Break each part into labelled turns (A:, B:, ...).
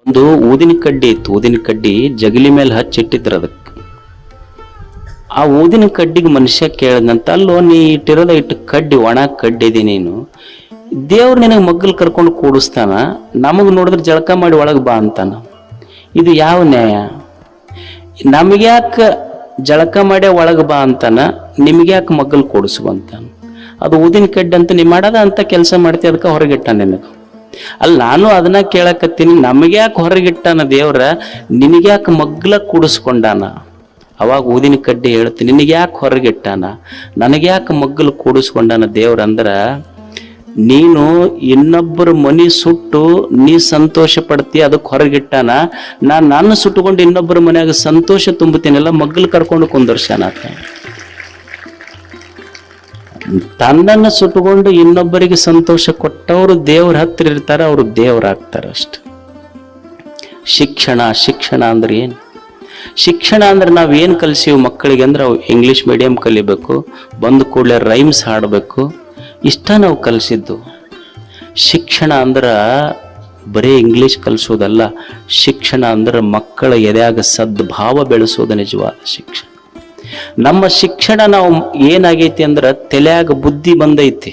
A: ಒಂದು ಊದಿನ ಕಡ್ಡಿ ಇತ್ತು. ಊದಿನ ಕಡ್ಡಿ ಜಗಲಿ ಮೇಲೆ ಹಚ್ಚಿಟ್ಟಿದ್ರು ಅದಕ್ಕೆ. ಆ ಊದಿನ ಕಡ್ಡಿಗೆ ಮನುಷ್ಯ ಕೇಳದಂತ, ಅಲ್ಲೋ ನೀ ಇಟ್ಟಿರೋದ ಇಟ್ಟು ಕಡ್ಡಿ, ಒಣ ಕಡ್ಡಿ ಇದೆ, ನೀನು ದೇವ್ರು ನಿನಗೆ ಮಗ್ಗಲ್ ಕರ್ಕೊಂಡು ಕೂಡಿಸ್ತಾನ, ನಮಗ್ ನೋಡಿದ್ರೆ ಜಳಕ ಮಾಡಿ ಒಳಗೆ ಬಾ ಅಂತಾನ. ಇದು ಯಾವ ನ್ಯಾಯ? ನಮಗ್ಯಾಕ ಜಳಕ ಮಾಡಿ ಒಳಗೆ ಬಾ ಅಂತಾನ, ನಿಮ್ಗ್ಯಾಕೆ ಮಗ್ಗಲ್ ಕೂಡಿಸುವಂತಾನ? ಅದು ಊದಿನ ಕಡ್ಡಿ ಅಂತ ನೀ ಮಾಡದ ಅಂತ ಕೆಲಸ ಮಾಡ್ತಿ, ಅದಕ್ಕೆ ಹೊರಗಿಟ್ಟ ನಿನಗೆ. ಅಲ್ಲಿ ನಾನು ಅದನ್ನ ಕೇಳಕತ್ತೀನಿ, ನಮಗ್ಯಾಕೆ ಹೊರಗಿಟ್ಟಾನ ದೇವ್ರ, ನಿನಗ್ಯಾಕೆ ಮಗ್ಲ ಕೂಡಿಸ್ಕೊಂಡಾನ? ಅವಾಗ ಊದಿನ ಕಡ್ಡಿ ಹೇಳ್ತೀನಿ, ನಿನಗ್ಯಾಕೆ ಹೊರಗಿಟ್ಟಾನ, ನನಗ್ಯಾಕೆ ಮಗ್ಗಲು ಕೂಡಿಸ್ಕೊಂಡಾನ ದೇವ್ರ ಅಂದ್ರ, ನೀನು ಇನ್ನೊಬ್ಬರ ಮನಿ ಸುಟ್ಟು ನೀ ಸಂತೋಷ ಪಡ್ತಿ, ಅದಕ್ಕೆ ಹೊರಗಿಟ್ಟಾನ. ನಾನು ಸುಟ್ಟುಕೊಂಡು ಇನ್ನೊಬ್ಬರ ಮನ್ಯಾಗ ಸಂತೋಷ ತುಂಬುತ್ತೀನಲ್ಲ, ಮಗ್ಗಲು ಕರ್ಕೊಂಡು ಕುಂದರ್ಸ್ಯಾನ. ತನ್ನನ್ನು ಸುಟ್ಟುಕೊಂಡು ಇನ್ನೊಬ್ಬರಿಗೆ ಸಂತೋಷ ಕೊಟ್ಟವರು ದೇವ್ರ ಹತ್ರ ಇರ್ತಾರೆ, ಅವರು ದೇವರಾಗ್ತಾರೆ ಅಷ್ಟೆ. ಶಿಕ್ಷಣ ಅಂದ್ರೆ ಏನು? ಶಿಕ್ಷಣ ಅಂದ್ರೆ ನಾವೇನು ಕಲಿಸೀವಿ ಮಕ್ಕಳಿಗೆ ಅಂದ್ರೆ, ಅವು ಇಂಗ್ಲೀಷ್ ಮೀಡಿಯಂ ಕಲಿಬೇಕು, ಬಂದ ಕೂಡಲೇ ರೈಮ್ಸ್ ಹಾಡಬೇಕು, ಇಷ್ಟ ನಾವು ಕಲಿಸಿದ್ದು. ಶಿಕ್ಷಣ ಅಂದ್ರೆ ಬರೀ ಇಂಗ್ಲೀಷ್ ಕಲಿಸೋದಲ್ಲ. ಶಿಕ್ಷಣ ಅಂದ್ರೆ ಮಕ್ಕಳ ಎದೆಯಾಗ ಸದ್ಭಾವ ಬೆಳೆಸೋದು ನಿಜವಾದ ಶಿಕ್ಷಣ. ನಮ್ಮ ಶಿಕ್ಷಣ ನಾವು ಏನಾಗೈತಿ ಅಂದ್ರೆ, ತಲೆಯಾಗ ಬುದ್ಧಿ ಬಂದೈತಿ,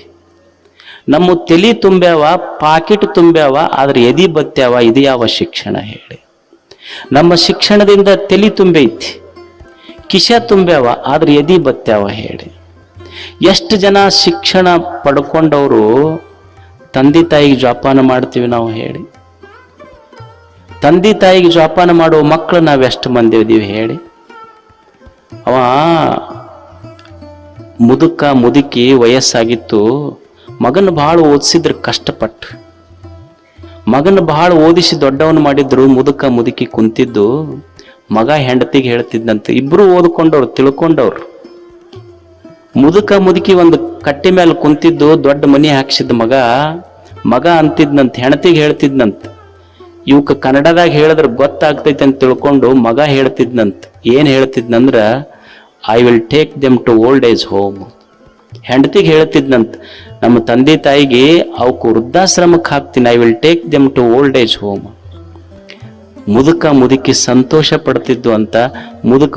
A: ನಮ್ಮ ತಲೆ ತುಂಬ್ಯಾವ, ಪಾಕೆಟ್ ತುಂಬ್ಯಾವ, ಆದ್ರೆ ಎದಿ ಬತ್ಯಾವ. ಇದು ಯಾವ ಶಿಕ್ಷಣ ಹೇಳಿ? ನಮ್ಮ ಶಿಕ್ಷಣದಿಂದ ತಲೆ ತುಂಬೈತಿ, ಕಿಶ ತುಂಬ್ಯಾವ, ಆದ್ರೆ ಎದಿ ಬತ್ಯಾವ ಹೇಳಿ? ಎಷ್ಟು ಜನ ಶಿಕ್ಷಣ ಪಡ್ಕೊಂಡವರು ತಂದೆ ತಾಯಿಗೆ ಜೋಪಾನ ಮಾಡ್ತೀವಿ ನಾವು ಹೇಳಿ? ತಂದೆ ತಾಯಿಗೆ ಜೋಪಾನ ಮಾಡುವ ಮಕ್ಕಳು ನಾವು ಎಷ್ಟು ಮಂದಿ ಇದೀವಿ ಹೇಳಿ? ಅವ ಮುದುಕಿ ವಯಸ್ಸಾಗಿತ್ತು, ಮಗನ ಬಹಳ ಓದಿಸಿದ್ರು ಕಷ್ಟಪಟ್ಟು. ಮಗನ ಬಹಳ ಓದಿಸಿ ದೊಡ್ಡವನು ಮಾಡಿದ್ರು. ಮುದುಕಿ ಕುಂತಿದ್ದು, ಮಗ ಹೆಂಡತಿಗೆ ಹೇಳ್ತಿದ್ದಂತೆ, ಇಬ್ರು ಓದ್ಕೊಂಡವ್ರು, ತಿಳ್ಕೊಂಡವ್ರು. ಮುದುಕಿ ಒಂದು ಕಟ್ಟಿ ಮೇಲೆ ಕುಂತಿದ್ದು, ದೊಡ್ಡ ಮನಿ ಹಾಕ್ಸಿದ ಮಗ ಅಂತಿದ್ನಂತ, ಹೆಂಡತಿಗೆ ಹೇಳ್ತಿದ್ನಂತ. ಇವಕ್ಕೆ ಕನ್ನಡದಾಗ ಹೇಳಿದ್ರೆ ಗೊತ್ತಾಗ್ತೈತೆ ಅಂತ ತಿಳ್ಕೊಂಡು ಮಗ ಹೇಳ್ತಿದ್ನಂತ. ಏನ್ ಹೇಳ್ತಿದ್ನಂದ್ರ, I will take them to old age home. ಹೆಂಡತಿಗೆ ಹೇಳ್ತಿದ್ನಂತ, ನಮ್ಮ ತಂದೆ ತಾಯಿಗೆ ಅವಕ್ಕೆ ವೃದ್ಧಾಶ್ರಮಕ್ಕೆ ಹಾಕ್ತೀನಿ, I will take them to old age home. ಮುದುಕಿ ಸಂತೋಷ ಪಡ್ತಿದ್ದು ಅಂತ.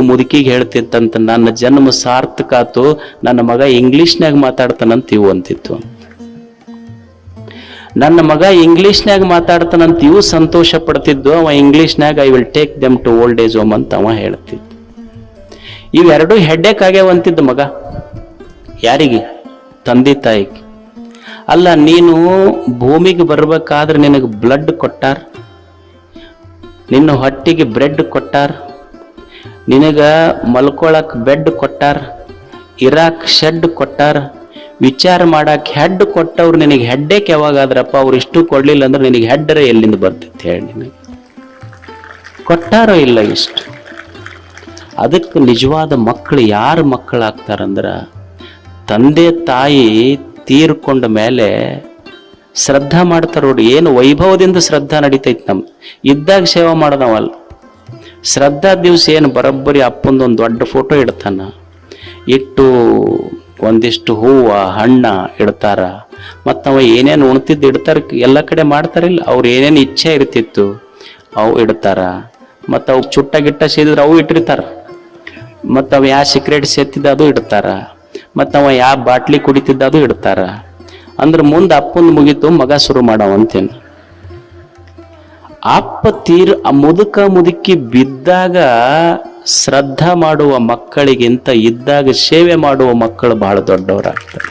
A: ಮುದುಕಿಗೆ ಹೇಳ್ತಿತ್ತಂತ, ನನ್ನ ಜನ್ಮ ಸಾರ್ಥಕ ಆತು, ನನ್ನ ಮಗ ಇಂಗ್ಲಿಷ್ನ್ಯಾಗ ಮಾತಾಡ್ತಾನಂತ ಇವು ಅಂತಿತ್ತು. ನನ್ನ ಮಗ ಇಂಗ್ಲಿಷ್ನ್ಯಾಗ ಮಾತಾಡ್ತಾನಂತ ಇವು ಸಂತೋಷ ಪಡ್ತಿದ್ದು. ಅವ ಇಂಗ್ಲಿಷ್ನ್ಯಾಗ I will take them to old age home ಅಂತ ಅವ ಹೇಳ್ತಿದ್ದ. ಇವೆರಡು ಹೆಡ್ಡೇಕ್ ಆಗ್ಯಾವಂತಿದ್ದ ಮಗ. ಯಾರಿಗೆ? ತಂದೆ ತಾಯಿಗೆ. ಅಲ್ಲ, ನೀನು ಭೂಮಿಗೆ ಬರ್ಬೇಕಾದ್ರೆ ನಿನಗೆ ಬ್ಲಡ್ ಕೊಟ್ಟಾರ, ನಿನ್ನ ಹೊಟ್ಟಿಗೆ ಬ್ರೆಡ್ ಕೊಟ್ಟಾರ, ನಿನಗ ಮಲ್ಕೊಳಕ್ ಬೆಡ್ ಕೊಟ್ಟಾರ, ಇರಾಕ್ ಶೆಡ್ ಕೊಟ್ಟಾರ, ವಿಚಾರ ಮಾಡಕ್ ಹೆಡ್ ಕೊಟ್ಟವ್ರು. ನಿನಗೆ ಹೆಡ್ಡೇಕ್ ಯಾವಾಗಾದ್ರಪ್ಪ? ಅವ್ರು ಇಷ್ಟು ಕೊಡ್ಲಿಲ್ಲ ಅಂದ್ರೆ ನಿನಗೆ ಹೆಡ್ಡರ ಎಲ್ಲಿಂದ ಬರ್ತೈತೆ ಹೇಳಿ? ನಿನಗೆ ಕೊಟ್ಟಾರೋ ಇಲ್ಲ ಇಷ್ಟು? ಅದಕ್ಕೆ ನಿಜವಾದ ಮಕ್ಕಳು ಯಾರು ಮಕ್ಕಳಾಗ್ತಾರಂದ್ರ, ತಂದೆ ತಾಯಿ ತೀರ್ಕೊಂಡ ಮೇಲೆ ಶ್ರದ್ಧಾ ಮಾಡ್ತಾರ ನೋಡಿ. ಏನು ವೈಭವದಿಂದ ಶ್ರದ್ಧಾ ನಡೀತೈತಿ. ನಮ್ದು ಇದ್ದಾಗ ಸೇವಾ ಮಾಡೋದವಲ್ಲ. ಶ್ರದ್ಧಾ ದಿವಸ ಏನು ಬರೋಬ್ಬರಿ ಅಪ್ಪಂದೊಂದು ದೊಡ್ಡ ಫೋಟೋ ಇಡ್ತಾನ, ಇಟ್ಟು ಒಂದಿಷ್ಟು ಹೂವ ಹಣ್ಣ ಇಡ್ತಾರ. ಮತ್ತು ಅವ ಏನೇನು ಉಣ್ತಿದ್ದು ಇಡ್ತಾರ, ಎಲ್ಲ ಕಡೆ ಮಾಡ್ತಾರಿಲ್ಲ. ಅವ್ರು ಏನೇನು ಇಚ್ಛೆ ಇರ್ತಿತ್ತು ಅವು ಇಡ್ತಾರ. ಮತ್ತು ಅವು ಚುಟ್ಟ ಗಿಟ್ಟ ಸೇದಿದ್ರೆ ಅವು ಇಟ್ಟಿರ್ತಾರ. ಮತ್ತು ಅವ ಯಾವ ಸಿಕ್ರೆಟ್ ಸೇತಿದ್ದ ಅದು ಇಡ್ತಾರ. ಮತ್ತು ಅವ ಯಾವ ಬಾಟ್ಲಿ ಕುಡಿತಿದ್ದ ಅದು ಇಡ್ತಾರ. ಅಂದ್ರೆ ಮುಂದೆ ಅಪ್ಪಂದು ಮುಗೀತು, ಮಗ ಶುರು ಮಾಡವಂತೇನು. ಅಪ್ಪ ಮುದುಕಿ ಬಿದ್ದಾಗ ಶ್ರದ್ಧಾ ಮಾಡುವ ಮಕ್ಕಳಿಗಿಂತ ಇದ್ದಾಗ ಸೇವೆ ಮಾಡುವ ಮಕ್ಕಳು ಬಹಳ ದೊಡ್ಡವರಾಗ್ತಾರೆ.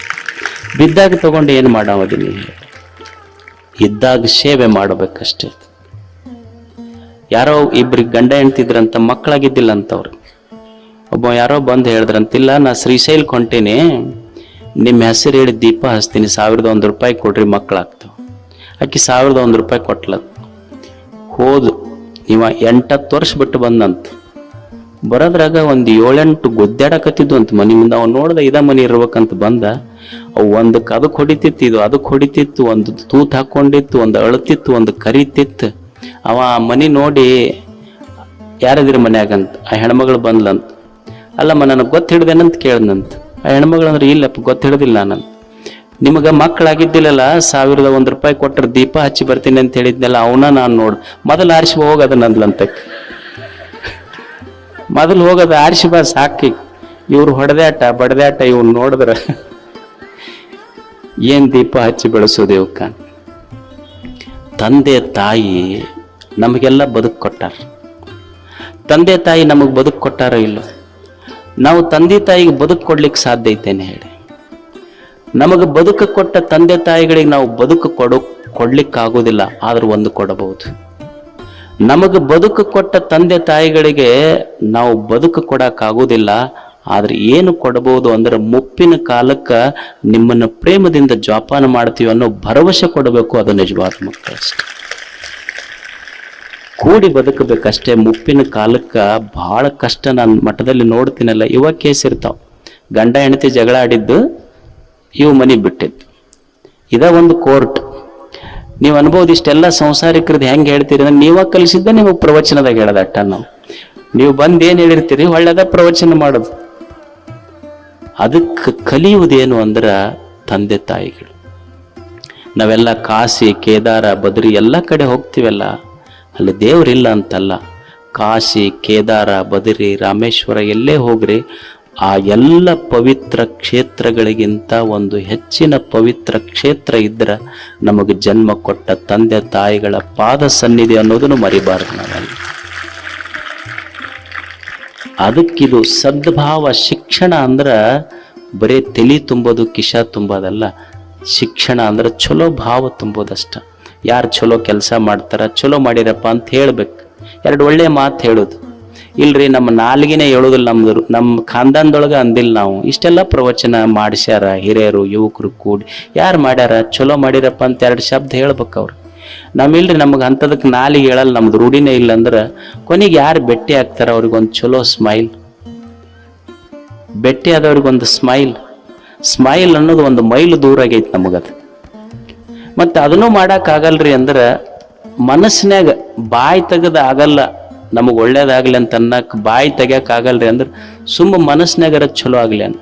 A: ಬಿದ್ದಾಗ ತಗೊಂಡು ಏನು ಮಾಡೋದಿಲ್ಲ, ಇದ್ದಾಗ ಸೇವೆ ಮಾಡಬೇಕಷ್ಟೇ. ಯಾರೋ ಇಬ್ರಿಗೆ ಗಂಡ ಹೆಣ್ತಿದ್ರಂತ, ಮಕ್ಕಳಾಗಿದ್ದಿಲ್ಲ ಅಂತವ್ರು. ಒಬ್ಬ ಯಾರೋ ಬಂದು ಹೇಳಿದ್ರಂತಿಲ್ಲ, ನಾ ಶ್ರೀಶೈಲಕ್ಕೆ ಹೊಂಟೀನಿ, ನಿಮ್ಮ ಹೆಸರು ಹೇಳಿ ದೀಪ ಹಚ್ತೀನಿ, 1001 ರೂಪಾಯಿ ಕೊಡ್ರಿ, ಮಕ್ಕಳಾಗ್ತಾವ. ಆಕಿ 1001 ರೂಪಾಯಿ ಕೊಟ್ಲ. ಹೋದು. ಇವ 8-10 ವರ್ಷ ಬಿಟ್ಟು ಬಂದಂತ. ಬರೋದ್ರಾಗ ಒಂದು 7-8 ಗುದ್ದಾಡಕತ್ತಿದ್ದು ಅಂತ ಮನಿ ಮುಂದೆ. ಅವ್ನು ನೋಡ್ದ ಇದ ಮನಿ ಇರ್ಬೇಕಂತ ಬಂದ. ಅವು ಒಂದಕ್ಕೆ ಅದಕ್ಕೆ ಹೊಡಿತಿತ್ತು, ಇದು ಅದಕ್ಕೆ ಹೊಡಿತಿತ್ತು, ಒಂದು ತೂತ್ ಹಾಕೊಂಡಿತ್ತು, ಒಂದು ಅಳತಿತ್ತು, ಒಂದು ಕರಿತಿತ್ತು. ಅವ ಮನಿ ನೋಡಿ, ಯಾರದಿರ ಮನ್ಯಾಗಂತ. ಆ ಹೆಣ್ಮಗಳು ಬಂದ್ಲಂತ. ಅಲ್ಲಮ್ಮ ನನಗೆ ಗೊತ್ತು ಹಿಡ್ದೇನಂತ ಕೇಳ್ದಂತ. ಆ ಹೆಣ್ಮಗಳು ಅಂದ್ರೆ, ಇಲ್ಲಪ್ಪ ಗೊತ್ತು ಹಿಡ್ದಿಲ್ಲ ನಾನು. ನಿಮಗ ಮಕ್ಕಳಾಗಿದ್ದಿಲ್ಲಲ್ಲ, 1001 ರೂಪಾಯಿ ಕೊಟ್ಟರೆ ದೀಪ ಹಚ್ಚಿ ಬರ್ತೀನಿ ಅಂತ ಹೇಳಿದ್ನಲ್ಲ, ಅವನ ನಾನು ನೋಡು ಮೊದಲು ಆರಿಸಿ ಹೋಗೋದ ನಂದ್ಲಂತ. ಮೊದಲು ಹೋಗೋದು ಆರಿಸಿ ಬಾ ಸಾಕಿ. ಇವ್ರು ಹೊಡೆದಾಟ ಬಡದಾಟ ಇವ್ನು ನೋಡಿದ್ರ ಏನ್ ದೀಪ ಹಚ್ಚಿ ಬೆಳೆಸೋದು ಇವಕ್ಕ. ತಂದೆ ತಾಯಿ ನಮಗೆಲ್ಲ ಬದುಕು ಕೊಟ್ಟಾರ. ತಂದೆ ತಾಯಿ ನಮಗೆ ಬದುಕು ಕೊಟ್ಟಾರ ಇಲ್ಲ? ನಾವು ತಂದೆ ತಾಯಿಗೆ ಬದುಕು ಕೊಡ್ಲಿಕ್ಕೆ ಸಾಧ್ಯ ಐತೇನೆ ಹೇಳಿ? ನಮಗೆ ಬದುಕು ಕೊಟ್ಟ ತಂದೆ ತಾಯಿಗಳಿಗೆ ನಾವು ಬದುಕು ಕೊಡ್ಲಿಕ್ಕಾಗೋದಿಲ್ಲ, ಆದ್ರೂ ಒಂದು ಕೊಡಬಹುದು. ನಮಗೆ ಬದುಕು ಕೊಟ್ಟ ತಂದೆ ತಾಯಿಗಳಿಗೆ ನಾವು ಬದುಕು ಕೊಡಕ್ಕಾಗೋದಿಲ್ಲ, ಆದ್ರೆ ಏನು ಕೊಡಬಹುದು ಅಂದ್ರೆ ಮುಪ್ಪಿನ ಕಾಲಕ್ಕೆ ನಿಮ್ಮನ್ನು ಪ್ರೇಮದಿಂದ ಜೋಪಾನ ಮಾಡ್ತೀವಿ ಅನ್ನೋ ಭರವಸೆ ಕೊಡಬೇಕು. ಅದು ನಿಜವಾದ ಮಕ್ಕಳು ಅಷ್ಟೆ. ಕೂಡಿ ಬದುಕಬೇಕಷ್ಟೇ. ಮುಪ್ಪಿನ ಕಾಲಕ್ಕೆ ಬಹಳ ಕಷ್ಟ. ನಾನು ಮಠದಲ್ಲಿ ನೋಡ್ತೀನಲ್ಲ, ಇವ ಕೇಸ್ ಇರ್ತಾವ. ಗಂಡ ಹೆಂಡತಿ ಜಗಳ ಆಡಿದ್ದು, ಇವು ಮನೆ ಬಿಟ್ಟಿದ್ದು. ಇದ ಒಂದು ಕೋರ್ಟ್. ನೀವು ಅನ್ಬೋದು ಇಷ್ಟೆಲ್ಲ ಸಂಸಾರಿಕರದ್ದು ಹೆಂಗೆ ಹೇಳ್ತೀರಿ ಅಂದ್ರೆ, ನೀವ ಕಲಿಸಿದ್ದ ನಿಮಗೆ ಪ್ರವಚನದಾಗ ಹೇಳದಟ್ಟ. ನೀವು ಬಂದು ಏನು ಹೇಳಿರ್ತೀರಿ ಒಳ್ಳೆದ ಪ್ರವಚನ ಮಾಡೋದು. ಅದಕ್ಕೆ ಕಲಿಯುವುದೇನು ಅಂದ್ರ ತಂದೆ ತಾಯಿಗಳು. ನಾವೆಲ್ಲ ಕಾಶಿ, ಕೇದಾರ, ಬದ್ರಿ ಎಲ್ಲ ಕಡೆ ಹೋಗ್ತೀವಲ್ಲ, ಅಲ್ಲಿ ದೇವರಿಲ್ಲ ಅಂತಲ್ಲ. ಕಾಶಿ, ಕೇದಾರ, ಬದ್ರಿ, ರಾಮೇಶ್ವರ ಎಲ್ಲೇ ಹೋಗ್ರಿ, ಆ ಎಲ್ಲ ಪವಿತ್ರ ಕ್ಷೇತ್ರಗಳಿಗಿಂತ ಒಂದು ಹೆಚ್ಚಿನ ಪವಿತ್ರ ಕ್ಷೇತ್ರ ಇದ್ರ ನಮಗೆ ಜನ್ಮ ಕೊಟ್ಟ ತಂದೆ ತಾಯಿಗಳ ಪಾದ ಸನ್ನಿಧಿ ಅನ್ನೋದನ್ನು ಮರಿಬಾರದು ನಾವಲ್ಲಿ. ಅದಕ್ಕಿದು ಸದ್ಭಾವ. ಶಿಕ್ಷಣ ಅಂದ್ರ ಬರೇ ತಲಿ ತುಂಬೋದು, ಕಿಶ ತುಂಬೋದಲ್ಲ. ಶಿಕ್ಷಣ ಅಂದ್ರೆ ಚಲೋ ಭಾವ ತುಂಬೋದಷ್ಟ. ಯಾರು ಚಲೋ ಕೆಲಸ ಮಾಡ್ತಾರ, ಚಲೋ ಮಾಡಿರಪ್ಪ ಅಂತ ಹೇಳ್ಬೇಕು. ಎರಡು ಒಳ್ಳೆ ಮಾತು ಹೇಳೋದು. ಇಲ್ರಿ ನಮ್ಮ ನಾಲ್ಗಿನೇ ಹೇಳೋದಿಲ್ಲ, ನಮ್ಮ ಖಾನ್ದಾನದೊಳಗ ಅಂದಿಲ್ಲ ನಾವು. ಇಷ್ಟೆಲ್ಲ ಪ್ರವಚನ ಮಾಡಿಸ್ಯಾರ ಹಿರಿಯರು, ಯುವಕರು ಕೂಡಿ. ಯಾರು ಮಾಡ್ಯಾರ, ಚಲೋ ಮಾಡಿರಪ್ಪ ಅಂತ ಎರಡು ಶಬ್ದ ಹೇಳ್ಬೇಕು ಅವ್ರು. ನಮ್ಮಿಲ್ರಿ, ನಮಗೆ ಅಂಥದಕ್ಕೆ ನಾಲಿಗೆ ಹೇಳಲ್ಲ, ನಮ್ದು ರೂಢಿನೇ ಇಲ್ಲ ಅಂದ್ರೆ ಕೊನೆಗೆ ಯಾರು ಭೇಟಿ ಆಗ್ತಾರ ಅವ್ರಿಗೊಂದು ಚಲೋ ಸ್ಮೈಲ್. ಭೇಟಿ ಆದವ್ರಿಗೊಂದು ಸ್ಮೈಲ್ ಅನ್ನೋದು ಒಂದು ಮೈಲು ದೂರ ಆಗೈತಿ ನಮಗದು. ಮತ್ತೆ ಅದನ್ನು ಮಾಡಕ್ಕಾಗಲ್ರಿ ಅಂದ್ರೆ ಮನಸ್ಸಿನಾಗ ಬಾಯಿ ತೆಗೆದ ಆಗಲ್ಲ. ನಮಗೆ ಒಳ್ಳೇದಾಗ್ಲಿ ಅಂತ ಅನ್ನಕ್ ಬಾಯಿ ತೆಗ್ಯಾಕಾಗಲ್ರಿ ಅಂದ್ರೆ ಸುಮ್ಮ ಮನಸ್ಸಿನಾಗರ ಚಲೋ ಆಗ್ಲಿ ಅನ್.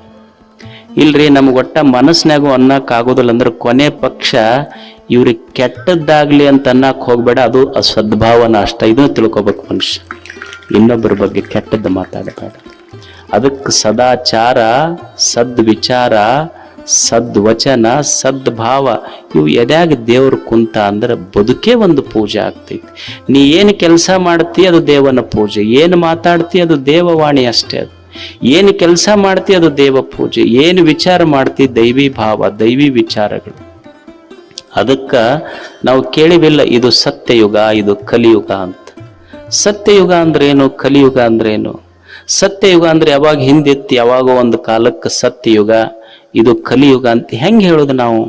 A: ಇಲ್ರಿ, ನಮ್ಗೆ ಒಟ್ಟ ಮನಸ್ಸಿನಾಗೂ ಅನ್ನಕ್ ಆಗೋದಿಲ್ಲ ಅಂದ್ರೆ ಕೊನೆ ಪಕ್ಷ ಇವ್ರಿಗೆ ಕೆಟ್ಟದ್ದಾಗ್ಲಿ ಅಂತ ಅನ್ನಕ್ ಹೋಗ್ಬೇಡ. ಅದು ಸದ್ಭಾವನ ಅಷ್ಟ. ಇದನ್ನು ತಿಳ್ಕೊಬೇಕು ಮನುಷ್ಯ. ಇನ್ನೊಬ್ಬರ ಬಗ್ಗೆ ಕೆಟ್ಟದ್ದು ಮಾತಾಡಬೇಡ. ಅದಕ್ಕೆ ಸದಾಚಾರ, ಸದ್ವಿಚಾರ, ಸದ್ವಚನ, ಸದ್ಭಾವ ಇವು ಎದ್ಯಾಗ ದೇವ್ರ ಕುಂತ ಅಂದ್ರೆ ಬದುಕೇ ಒಂದು ಪೂಜೆ ಆಗ್ತೈತಿ. ನೀ ಏನು ಕೆಲಸ ಮಾಡ್ತಿ ಅದು ದೇವನ ಪೂಜೆ, ಏನು ಮಾತಾಡ್ತಿ ಅದು ದೇವವಾಣಿ ಅಷ್ಟೇ. ಅದು ಏನು ಕೆಲಸ ಮಾಡ್ತಿ ಅದು ದೇವ ಪೂಜೆ, ಏನು ವಿಚಾರ ಮಾಡ್ತಿ ದೈವಿ ಭಾವ, ದೈವಿ ವಿಚಾರಗಳು. ಅದಕ್ಕ ನಾವು ಕೇಳಿವಿಲ್ಲ ಇದು ಸತ್ಯಯುಗ, ಇದು ಕಲಿಯುಗ ಅಂತ. ಸತ್ಯಯುಗ ಅಂದ್ರೇನು, ಕಲಿಯುಗ ಅಂದ್ರೇನು? ಸತ್ಯಯುಗ ಅಂದ್ರೆ ಯಾವಾಗ ಹಿಂದಿತ್ತು, ಯಾವಾಗೋ ಒಂದು ಕಾಲಕ್ಕೆ ಸತ್ಯಯುಗ, ಇದು ಕಲಿಯುಗ ಅಂತ ಹೆಂಗೆ ಹೇಳೋದು ನಾವು?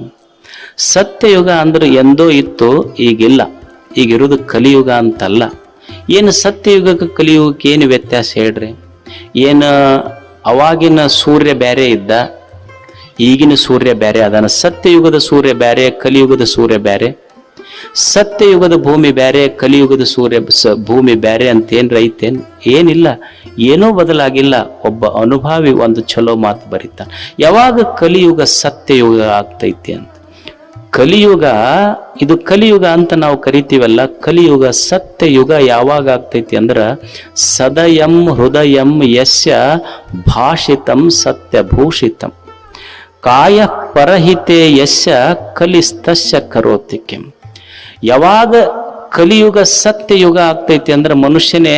A: ಸತ್ಯಯುಗ ಅಂದ್ರೆ ಎಂದೋ ಇತ್ತು, ಈಗಿಲ್ಲ. ಈಗಿರೋದು ಕಲಿಯುಗ ಅಂತಲ್ಲ. ಏನು ಸತ್ಯಯುಗಕ್ಕೆ ಕಲಿಯುಗಕ್ಕೆ ಏನು ವ್ಯತ್ಯಾಸ ಹೇಳ್ರಿ? ಏನು ಅವಾಗಿನ ಸೂರ್ಯ ಬೇರೆ ಇದ್ದ, ಈಗಿನ ಸೂರ್ಯ ಬೇರೆ ಅದಾನ. ಸತ್ಯಯುಗದ ಸೂರ್ಯ ಬೇರೆ, ಕಲಿಯುಗದ ಸೂರ್ಯ ಬೇರೆ. ಸತ್ಯಯುಗದ ಭೂಮಿ ಬೇರೆ, ಕಲಿಯುಗದ ಭೂಮಿ ಬೇರೆ ಅಂತ ಏನ್ರ ಐತೇನ್? ಏನಿಲ್ಲ, ಏನೂ ಬದಲಾಗಿಲ್ಲ. ಒಬ್ಬ ಅನುಭಾವಿ ಒಂದು ಚಲೋ ಮಾತು ಬರೀತಾನೆ. ಯಾವಾಗ ಕಲಿಯುಗ ಸತ್ಯಯುಗ ಆಗ್ತೈತಿ ಅಂತ? ಕಲಿಯುಗ, ಇದು ಕಲಿಯುಗ ಅಂತ ನಾವು ಕರಿತೀವಲ್ಲ, ಕಲಿಯುಗ ಸತ್ಯಯುಗ ಯಾವಾಗ ಆಗ್ತೈತಿ ಅಂದ್ರ ಸದಯಂ ಹೃದಯಂ ಯಸ್ಯ ಭಾಷಿತಂ ಸತ್ಯಭೂಷಿತಂ ಕಾಯ ಪರಹಿತೆ ಯಸ್ಯ ಕಲಿಸ್ತಸ್ಯ ಕರೋತಿ ಕಿಂ. ಯಾವಾಗ ಕಲಿಯುಗ ಸತ್ಯಯುಗ ಆಗ್ತೈತಿ ಅಂದ್ರೆ ಮನುಷ್ಯನೇ,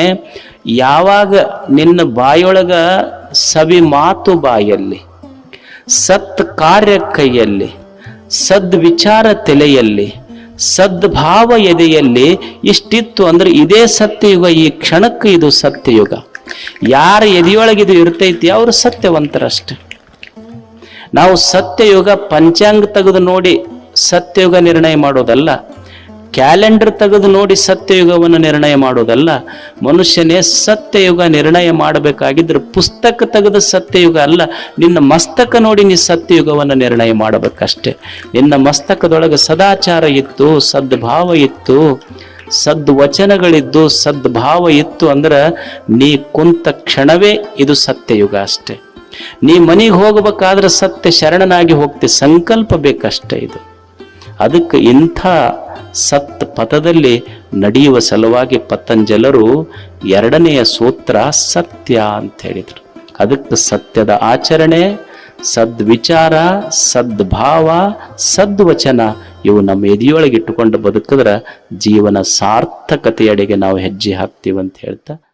A: ಯಾವಾಗ ನಿನ್ನ ಬಾಯೊಳಗ ಸವಿ ಮಾತು ಬಾಯಲ್ಲಿ, ಸತ್ ಕಾರ್ಯ ಕೈಯಲ್ಲಿ, ಸದ್ವಿಚಾರ ತಲೆಯಲ್ಲಿ, ಸದ್ಭಾವ ಎದೆಯಲ್ಲಿ ಇಷ್ಟಿತ್ತು ಅಂದ್ರೆ ಇದೇ ಸತ್ಯಯುಗ. ಈ ಕ್ಷಣಕ್ಕೆ ಇದು ಸತ್ಯಯುಗ. ಯಾರ ಎದೆಯೊಳಗಿದು ಇರ್ತೈತಿ ಅವರು ಸತ್ಯವಂತರಷ್ಟೆ. ನಾವು ಸತ್ಯಯುಗ ಪಂಚಾಂಗ ತೆಗೆದು ನೋಡಿ ಸತ್ಯಯುಗ ನಿರ್ಣಯ ಮಾಡೋದಲ್ಲ, ಕ್ಯಾಲೆಂಡರ್ ತೆಗೆದು ನೋಡಿ ಸತ್ಯಯುಗವನ್ನು ನಿರ್ಣಯ ಮಾಡೋದಲ್ಲ. ಮನುಷ್ಯನೇ ಸತ್ಯಯುಗ ನಿರ್ಣಯ ಮಾಡಬೇಕಾಗಿದ್ರೆ ಪುಸ್ತಕ ತೆಗೆದ ಸತ್ಯಯುಗ ಅಲ್ಲ, ನಿನ್ನ ಮಸ್ತಕ ನೋಡಿ ನೀ ಸತ್ಯಯುಗವನ್ನು ನಿರ್ಣಯ ಮಾಡಬೇಕಷ್ಟೆ. ನಿನ್ನ ಮಸ್ತಕದೊಳಗೆ ಸದಾಚಾರ ಇತ್ತು, ಸದ್ಭಾವ ಇತ್ತು, ಸದ್ವಚನಗಳಿದ್ದು, ಸದ್ಭಾವ ಇತ್ತು ಅಂದ್ರೆ ನೀ ಕುಂತ ಕ್ಷಣವೇ ಇದು ಸತ್ಯಯುಗ ಅಷ್ಟೆ. ನೀ ಮನೆಗೆ ಹೋಗಬೇಕಾದ್ರೆ ಸತ್ಯ ಶರಣನಾಗಿ ಹೋಗ್ತಿ, ಸಂಕಲ್ಪ ಬೇಕಷ್ಟೇ ಇದು. ಅದಕ್ಕೆ ಇಂಥ ಸತ್ ಪಥದಲ್ಲಿ ನಡೆಯುವ ಸಲುವಾಗಿ ಪತಂಜಲರು ಎರಡನೆಯ ಸೂತ್ರ ಸತ್ಯ ಅಂತ ಹೇಳಿದರು. ಅದಕ್ಕೆ ಸತ್ಯದ ಆಚರಣೆ, ಸದ್ವಿಚಾರ, ಸದ್ಭಾವ, ಸದ್ವಚನ ಇವು ನಮ್ಮ ಎದೆಯೊಳಗೆ ಇಟ್ಟುಕೊಂಡು ಬದುಕಿದ್ರೆ ಜೀವನ ಸಾರ್ಥಕತೆಯಡೆಗೆ ನಾವು ಹೆಜ್ಜೆ ಹಾಕ್ತೀವಿ ಅಂತ ಹೇಳ್ತಾ